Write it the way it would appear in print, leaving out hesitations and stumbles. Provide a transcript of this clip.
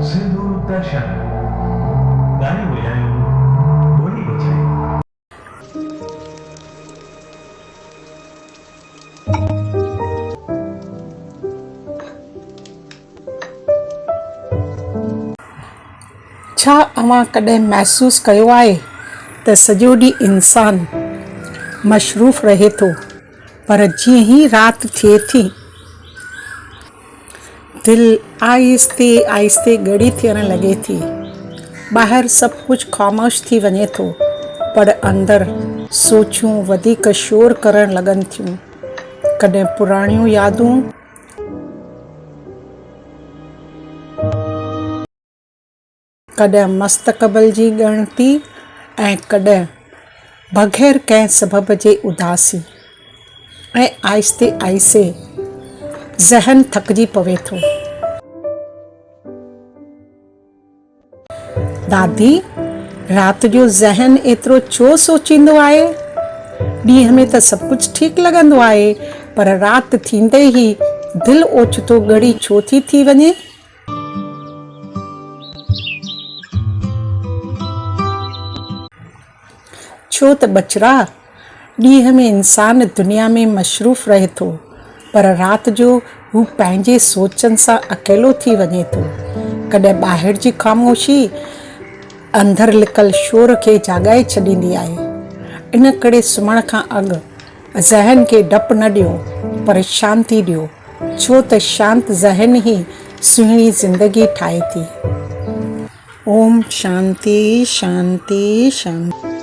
सिंधु दर्शन गाने बजायो बोली बजाई। छा अव्हां कॾहिं महसूस कयो आहे त सॼो ॾींहुं इंसानु मशरूफ़ रहे थो, पर जीअं ई राति थिए थी दिलि आहिस्ते आहिस्ते ॻड़ी थियणु लॻे थी। ॿाहिरि सभु कुझु ख़ामोश थी वञे थो, पर अंदरि सोचूं वधीक शोर करणु लॻनि थियूं। कॾहिं पुराणियूं यादूं, कॾहिं मुस्तक़बिल जी ॻणती ऐं कॾहिं बग़ैर कंहिं सबब जे उदासी। ऐं आहिस्ते आहिस्ते ज़हन थकिजी पवे थो। दादी, राति जो ज़हन एतिरो छो सोचींदो आहे? ॾींहं में त सभु कुझु ठीकु लॻंदो आहे, पर राति थींदे ई दिलि ओचितो ॻड़ी छो थी वञे? छो त बचड़ा, ॾींहं में इंसान दुनिया में मशरूफ़ रहे थो, पर राति जो हू पंहिंजे सोचनि सां अकेलो थी वञे थो। कॾहिं ॿाहिरि जी ख़ामोशी अंदरि लिकल शोर खे जाॻाए छॾींदी आहे। इन करे सुम्हण खां अॻु ज़हन खे डपु न ॾियो, पर शांती ॾियो, छो त शांति ज़हन ई सुहिणी ज़िंदगी ठाहे थी। ओम शांति शांति शांति।